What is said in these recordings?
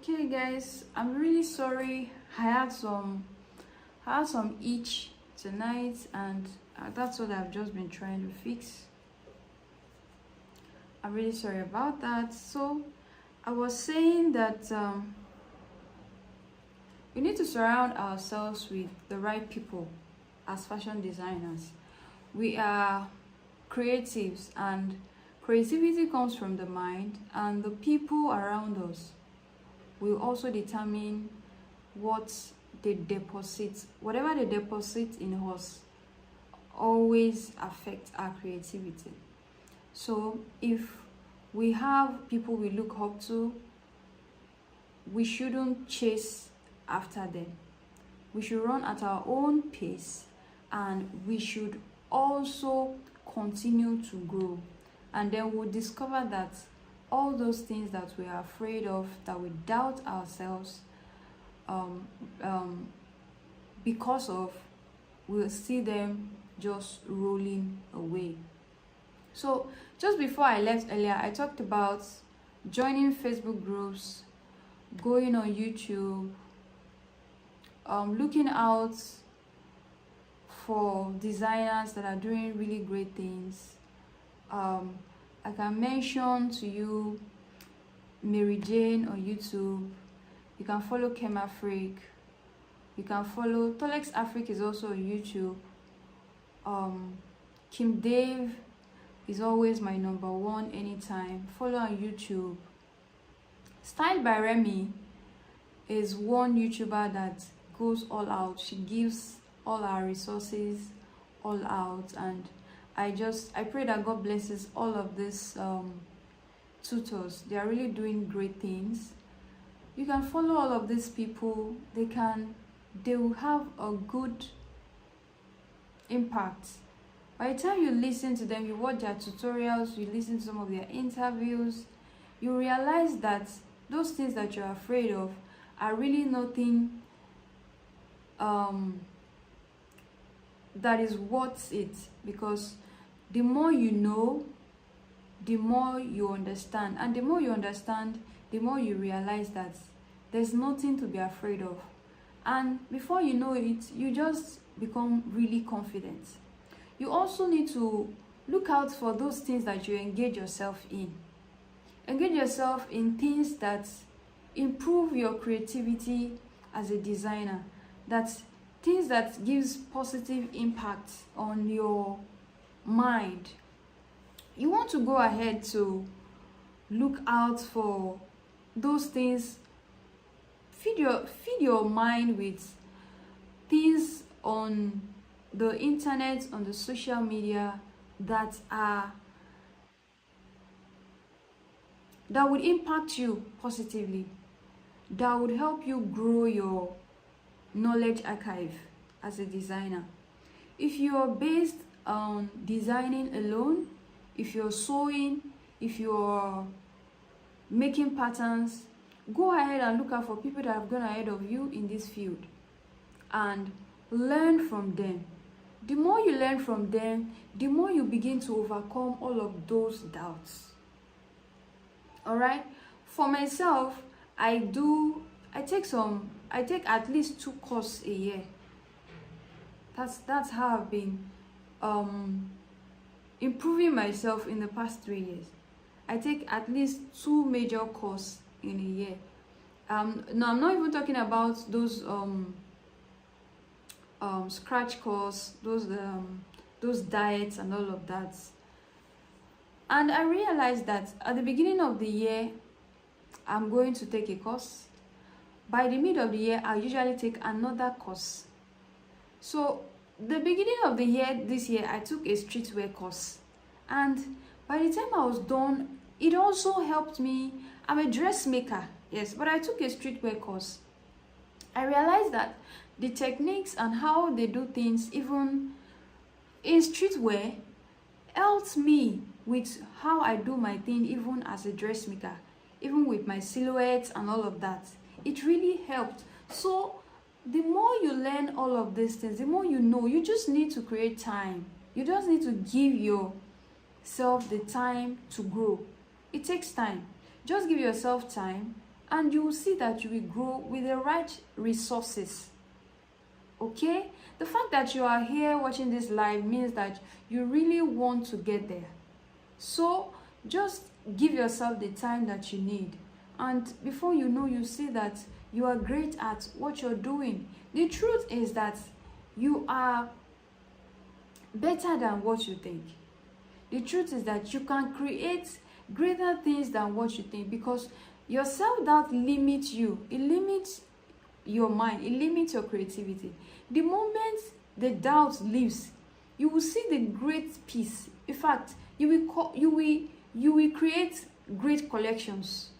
Okay, guys, I'm really sorry. I had some itch tonight, and that's what I've just been trying to fix. I'm really sorry about that. So, I was saying that we need to surround ourselves with the right people as fashion designers. We are creatives, and creativity comes from the mind, and the people around us will also determine what they deposit. Whatever they deposit in us always affects our creativity. So if we have people we look up to, we shouldn't chase after them. We should run at our own pace, and we should also continue to grow. And then we'll discover that all those things that we are afraid of, that we doubt ourselves um, um, because of, we'll see them just rolling away. So just before I left earlier, I talked about joining Facebook groups, going on YouTube, looking out for designers that are doing really great things. I can mention to you Mary Jane on YouTube. You can follow Kema Freak. You can follow Tolex Africa is also on YouTube. Kim Dave is always my number one anytime. Follow on YouTube. Style by Remy is one YouTuber that goes all out. She gives all our resources all out, and I pray that God blesses all of these tutors. They are really doing great things. You can follow all of these people. They will have a good impact. By the time you listen to them, you watch their tutorials, you listen to some of their interviews, you realize that those things that you're afraid of are really nothing that is worth it, because the more you know, the more you understand, and the more you understand, the more you realize that there's nothing to be afraid of. And before you know it, you just become really confident. You also need to look out for those things that you engage yourself in. Engage yourself in things that improve your creativity as a designer, things that gives positive impact on your mind. You want to go ahead to look out for those things. Feed your mind with things on the internet, on the social media, that would impact you positively, that would help you grow your knowledge archive as a designer. If you're based on designing alone, if you're sewing, if you're making patterns, go ahead and look out for people that have gone ahead of you in this field and learn from them. The more you learn from them, the more you begin to overcome all of those doubts. All right? For myself, I take at least 2 courses a year. That's how I've been improving myself in the past 3 years. I take at least 2 major courses in a year. No, I'm not even talking about those scratch course, those diets and all of that. And I realized that at the beginning of the year, I'm going to take a course. By the middle of the year, I usually take another course. So the beginning of the year, this year, I took a streetwear course, and by the time I was done, it also helped me. I'm a dressmaker, yes, but I took a streetwear course. I realized that the techniques and how they do things, even in streetwear, helped me with how I do my thing, even as a dressmaker, even with my silhouettes and all of that. It really helped. So the more you learn all of these things, the more you know. You just need to create time. You just need to give yourself the time to grow. It takes time. Just give yourself time, and you will see that you will grow with the right resources. Okay, the fact that you are here watching this live means that you really want to get there. So just give yourself the time that you need, and before you know, you see that you are great at what you're doing. The truth is that you are better than what you think. The truth is that you can create greater things than what you think, because your self-doubt limits you. It limits your mind. It limits your creativity. The moment the doubt leaves, you will see the great peace. In fact, you will create great collections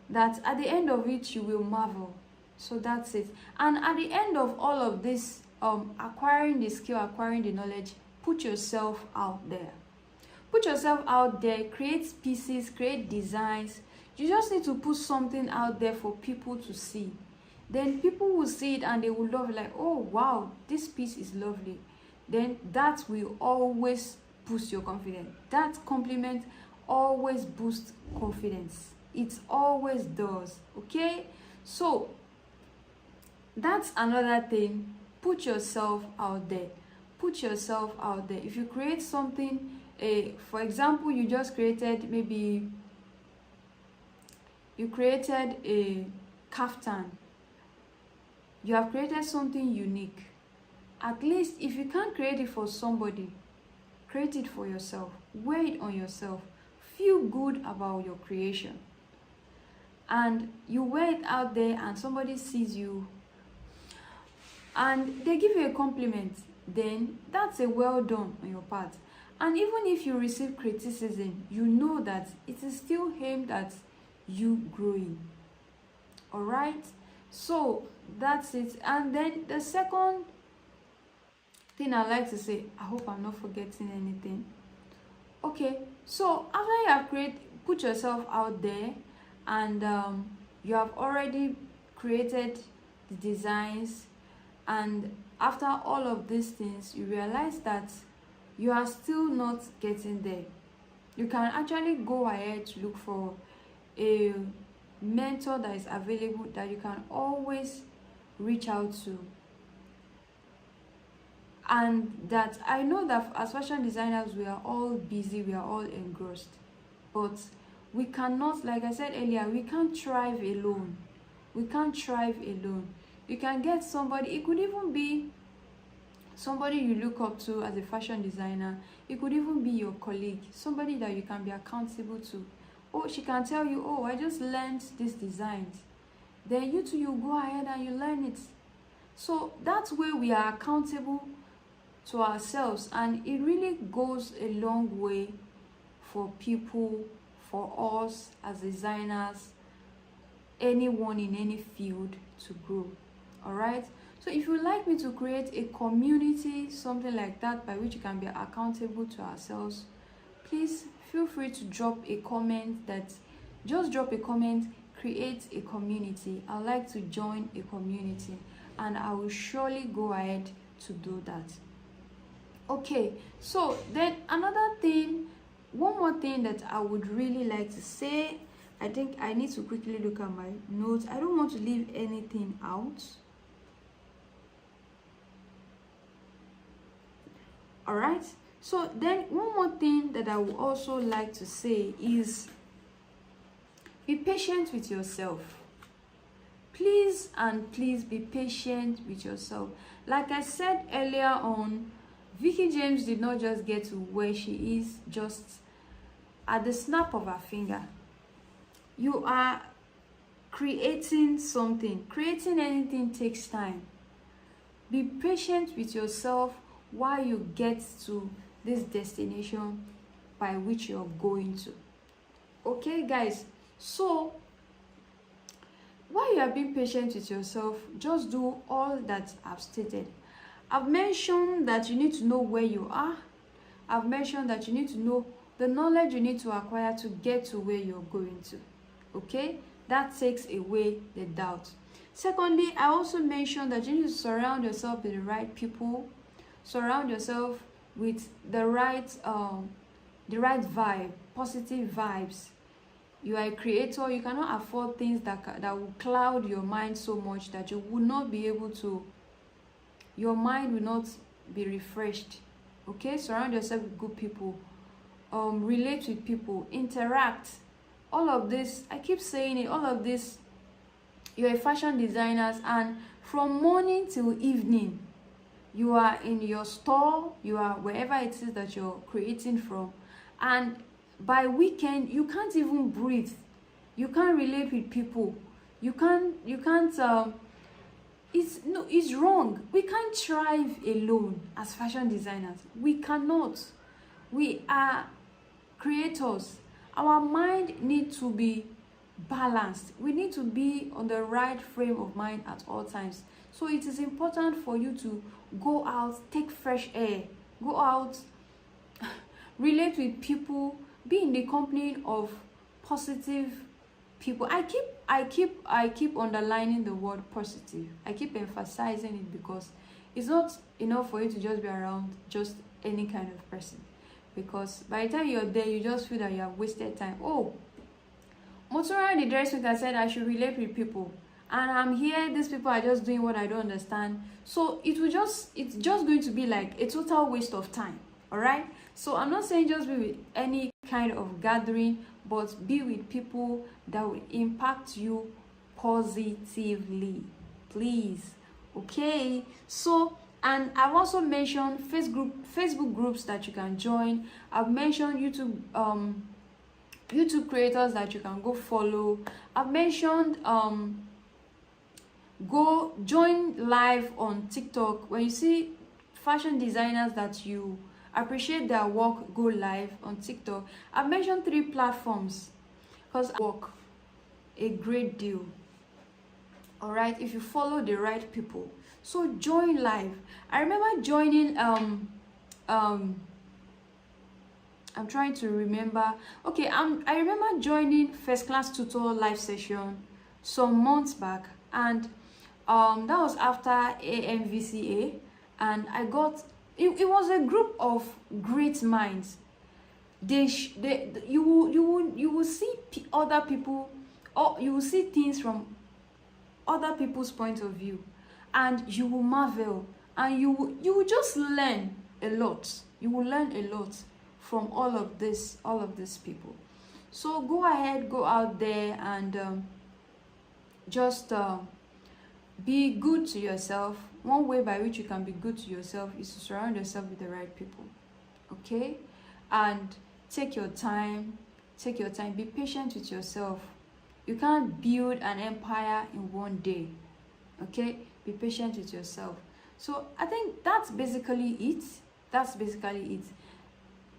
that at the end of it you will marvel. So that's it. And at the end of all of this, acquiring the skill, acquiring the knowledge, put yourself out there. Put yourself out there, create pieces, create designs. You just need to put something out there for people to see. Then people will see it and they will love it, like, oh wow, this piece is lovely. Then that will always boost your confidence. That compliment always boosts confidence. It always does. Okay, so that's another thing. Put yourself out there. Put yourself out there. If you create something, for example, you just created, maybe you created a kaftan. You have created something unique. At least if you can't create it for somebody, create it for yourself. Wear it on yourself. Feel good about your creation. And you wear it out there and somebody sees you and they give you a compliment, then that's a well done on your part. And even if you receive criticism, you know that it is still aimed at you growing. All right, so that's it. And then the second thing I like to say, I hope I'm not forgetting anything. Okay, so after you have put yourself out there, and you have already created the designs, and after all of these things, you realize that you are still not getting there. You can actually go ahead to look for a mentor that is available, that you can always reach out to. And that I know that as fashion designers, we are all busy, we are all engrossed, but we cannot, like I said earlier, we can't thrive alone. We can't thrive alone. You can get somebody. It could even be somebody you look up to as a fashion designer. It could even be your colleague, somebody that you can be accountable to. Oh, she can tell you, oh, I just learned these designs. Then you too, you go ahead and you learn it. So that's where we are accountable to ourselves, and it really goes a long way for people, for us as designers, anyone in any field, to grow. All right, so if you'd like me to create a community, something like that, by which you can be accountable to ourselves, please feel free to drop a comment. Just drop a comment, create a community. I'd like to join a community, and I will surely go ahead to do that. Okay, so then another thing, one more thing that I would really like to say, I think I need to quickly look at my notes. I don't want to leave anything out. All right, so then one more thing that I would also like to say is, be patient with yourself. Please and please be patient with yourself. Like I said earlier on, Vicky James did not just get to where she is just at the snap of her finger. You are creating something. Creating anything takes time. Be patient with yourself while you get to this destination by which you're going to. Okay, guys, so while you are being patient with yourself, just do all that I've stated. I've mentioned that you need to know where you are. I've mentioned that you need to know the knowledge you need to acquire to get to where you're going to. Okay, that takes away the doubt. Secondly, I also mentioned that you need to surround yourself with the right people. Surround yourself with the right vibe, positive vibes. You are a creator. You cannot afford things that will cloud your mind so much that you will not be able to, your mind will not be refreshed. Okay, surround yourself with good people, relate with people, interact. All of this, I keep saying it, all of this, you're a fashion designer, and from morning till evening you are in your store, you are wherever it is that you're creating from, and by weekend you can't even breathe, you can't relate with people, you can't it's wrong. We can't thrive alone as fashion designers. We cannot. We are creators. Our mind needs to be balanced. We need to be on the right frame of mind at all times. So it is important for you to go out, take fresh air, go out, relate with people, be in the company of positive people. I keep underlining the word positive. I keep emphasizing it because it's not enough for you to just be around just any kind of person, because by the time you're there you just feel that you have wasted time. Oh, Motora the dressmaker said I should relate with people, and I'm here, these people are just doing what I don't understand. So it's just going to be like a total waste of time. All right, so I'm not saying just be with any kind of gathering, but be with people that will impact you positively, please. Okay, so, and I've also mentioned Facebook groups that you can join. I've mentioned YouTube creators that you can go follow. I've mentioned go join live on TikTok. When you see fashion designers that you appreciate their work, go live on TikTok. I've mentioned 3 platforms because I work a great deal. All right, if you follow the right people, so join live. I remember joining I'm trying to remember. Okay, I remember joining First Class Tutor live session some months back, and that was after AMVCA, and I got it was a group of great minds. You will see other people, or you will see things from other people's point of view, and you will marvel, and you will just learn a lot. You will learn a lot from all of these people. So go ahead, go out there, and just be good to yourself. One way by which you can be good to yourself is to surround yourself with the right people. Okay, and take your time. Be patient with yourself. You can't build an empire in one day. Okay, be patient with yourself. So I think that's basically it.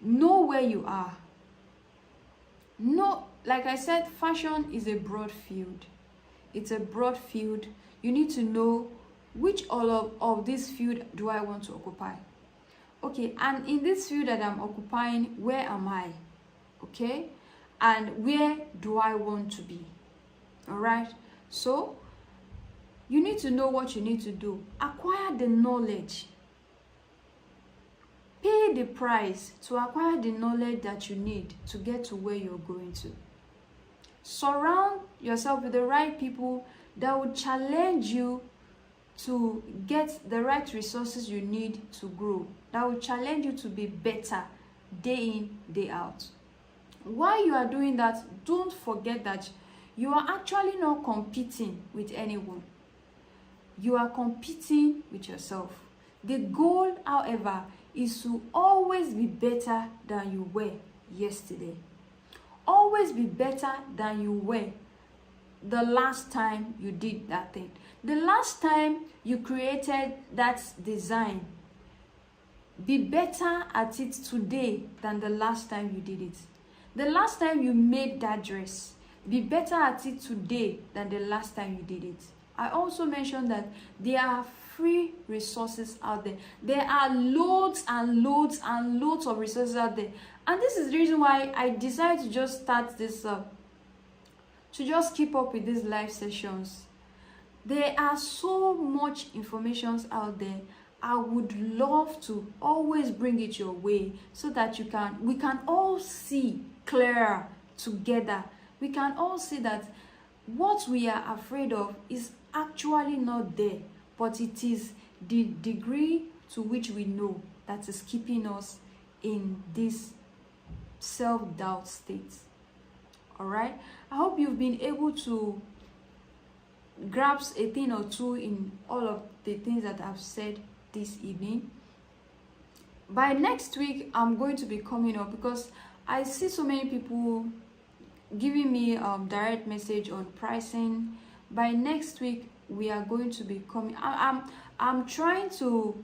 Know where you are. No, like I said, fashion is a broad field. It's a broad field. You need to know which all of this field do I want to occupy. Okay, and in this field that I'm occupying, where am I? Okay, and where do I want to be? All right, so you need to know what you need to do. Acquire the knowledge. Pay the price to acquire the knowledge that you need to get to where you're going to. Surround yourself with the right people that will challenge you to get the right resources you need to grow, that will challenge you to be better day in, day out. While you are doing that, don't forget that you are actually not competing with anyone. You are competing with yourself. The goal, however, is to always be better than you were yesterday. Always be better than you were the last time you did that thing. The last time you created that design, be better at it today than the last time you did it. The last time you made that dress, be better at it today than the last time you did it. I also mentioned that there are free resources out there. There are loads and loads and loads of resources out there. And this is the reason why I decided to just start this up, to just keep up with these live sessions. There are so much information out there. I would love to always bring it your way so that we can all see clearer together. we can all see that what we are afraid of is actually not there, but it is the degree to which we know that is keeping us in this self-doubt state. All right, I hope you've been able to grasp a thing or two in all of the things that I've said this evening. By next week, I'm going to be coming up, because I see so many people giving me direct message on pricing. By next week, we are going to be coming. I'm trying to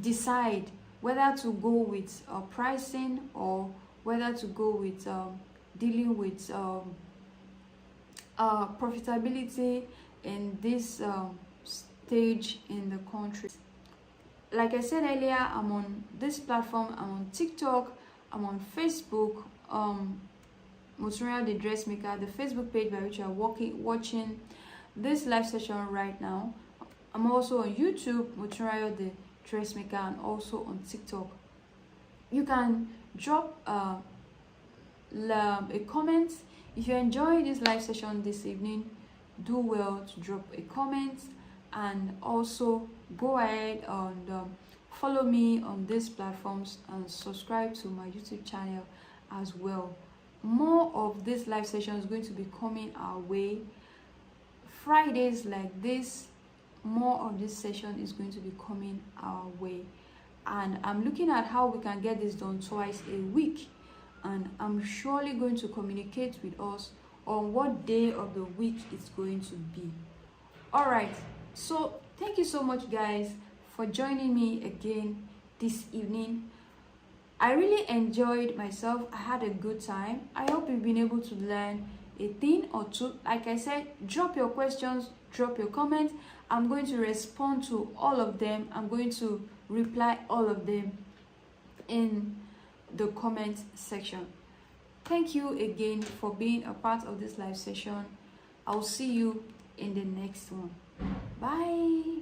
decide whether to go with pricing, or whether to go with dealing with profitability in this stage in the country. Like I said earlier, I'm on this platform. I'm on TikTok, I'm on Facebook, Motunrayo the Dressmaker, the Facebook page by which you are watching this live session right now. I'm also on YouTube, Motunrayo the Dressmaker, and also on TikTok. You can drop a comment. If you enjoy this live session this evening, do well to drop a comment, and also go ahead and follow me on these platforms and subscribe to my YouTube channel as well. More of this live session is going to be coming our way. Fridays like this, more of this session is going to be coming our way, and I'm looking at how we can get this done twice a week, and I'm surely going to communicate with us on what day of the week it's going to be. All right, so thank you so much, guys, for joining me again this evening. I really enjoyed myself. I had a good time. I hope you've been able to learn a thing or two. Like I said, drop your questions, drop your comments. I'm going to respond to all of them. I'm going to reply all of them in the comment section. Thank you again for being a part of this live session. I'll see you in the next one. Bye.